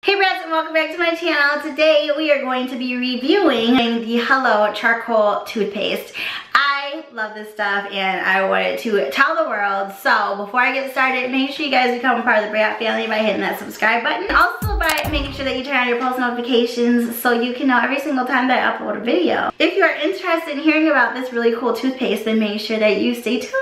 Hey Brats, and welcome back to my channel. Today we are going to be reviewing the Hello Charcoal Toothpaste. I love this stuff and I wanted to tell the world. So before I get started, make sure you guys become a part of the Brat family by hitting that subscribe button. Also by making sure that you turn on your post notifications so you can know every single time that I upload a video. If you are interested in hearing about this really cool toothpaste, then make sure that you stay tuned.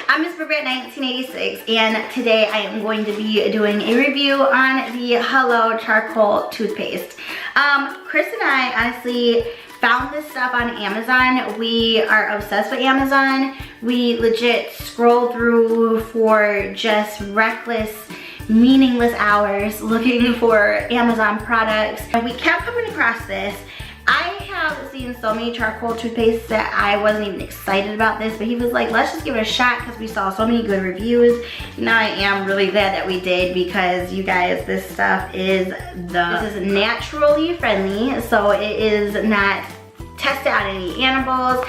I'm MSBRITBRAT 1986 and today I am going to be doing a review on the Hello Charcoal Toothpaste. Chris and I honestly found this stuff on Amazon. We are obsessed with Amazon. We legit scroll through for just reckless, meaningless hours looking for Amazon products. And we kept coming across this. I have seen so many charcoal toothpastes that I wasn't even excited about this, but he was like, let's just give it a shot because we saw so many good reviews. Now I am really glad that we did because you guys, this stuff is this is naturally friendly, so it is not tested on any animals.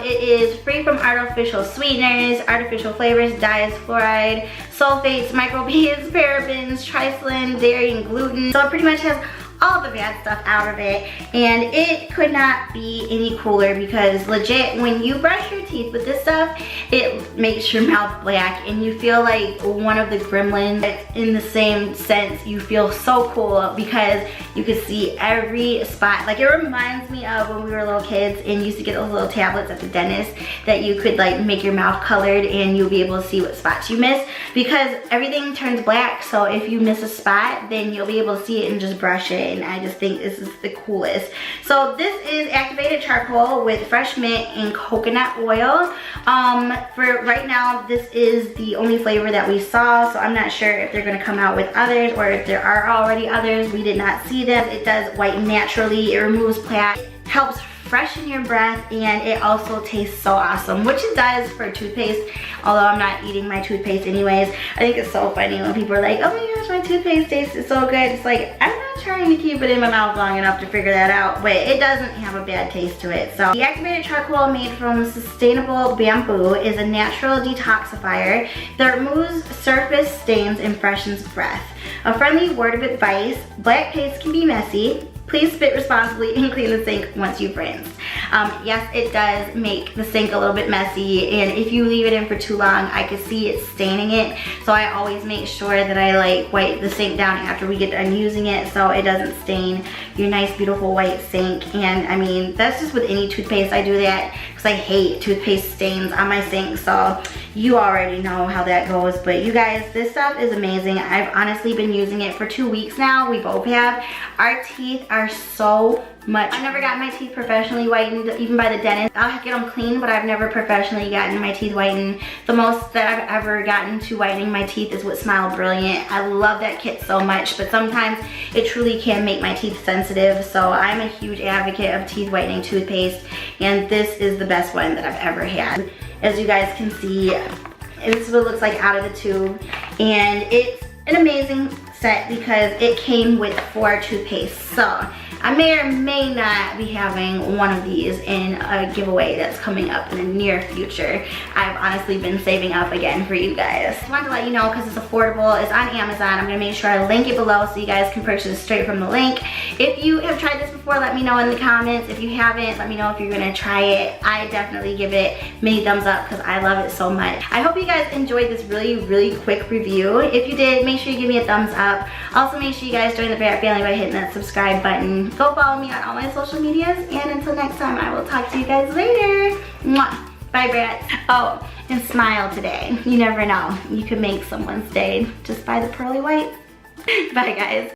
It is free from artificial sweeteners, artificial flavors, dyes, fluoride, sulfates, microbeads, parabens, trisulin, dairy, and gluten. So it pretty much has all the bad stuff out of it, and it could not be any cooler because legit when you brush your teeth with this stuff, it makes your mouth black and you feel like one of the gremlins. In the same sense, you feel so cool because you can see every spot. Like, it reminds me of when we were little kids and used to get those little tablets at the dentist that you could like make your mouth colored and you'll be able to see what spots you miss, because everything turns black. So if you miss a spot, then you'll be able to see it and just brush it. And I just think this is the coolest. So this is activated charcoal with fresh mint and coconut oil. For right now, this is the only flavor that we saw, so I'm not sure if they're going to come out with others or if there are already others. We did not see them. It does whiten naturally, it removes plaque, helps freshen your breath, and it also tastes so awesome, which it does for toothpaste, although I'm not eating my toothpaste anyways. I think it's so funny when people are like, oh my gosh, my toothpaste tastes so good. It's like, I'm not trying to keep it in my mouth long enough to figure that out, but it doesn't have a bad taste to it. So the activated charcoal made from sustainable bamboo is a natural detoxifier that removes surface stains and freshens breath. A friendly word of advice: black paste can be messy. Please spit responsibly and clean the sink once you've rinsed. Yes, it does make the sink a little bit messy, and if you leave it in for too long, I can see it staining it. So I always make sure that I like wipe the sink down after we get done using it so it doesn't stain your nice, beautiful white sink. And I mean, that's just with any toothpaste. I do that because I hate toothpaste stains on my sink. So you already know how that goes. But you guys, this stuff is amazing. I've honestly been using it for 2 weeks now. We both have. Our teeth are so much. I've never gotten my teeth professionally whitened, even by the dentist. I'll get them clean, but I've never professionally gotten my teeth whitened. The most that I've ever gotten to whitening my teeth is with Smile Brilliant. I love that kit so much, but sometimes it truly can make my teeth sensitive. So I'm a huge advocate of teeth whitening toothpaste, and this is the best one that I've ever had. As you guys can see, this is what it looks like out of the tube, and it's an amazing set because it came with 4 toothpastes. So I may or may not be having one of these in a giveaway that's coming up in the near future. I've honestly been saving up again for you guys. I wanted to let you know because it's affordable. It's on Amazon. I'm gonna make sure I link it below so you guys can purchase straight from the link. If you have tried this before, let me know in the comments. If you haven't, let me know if you're gonna try it. I definitely give it many thumbs up because I love it so much. I hope you guys enjoyed this really quick review. If you did, make sure you give me a thumbs up. Also, make sure you guys join the Brat family by hitting that subscribe button. Go follow me on all my social medias, and until next time, I will talk to you guys later. Mwah. Bye, Brats. Oh, and smile today. You never know. You could make someone's day just by the pearly whites. Bye, guys.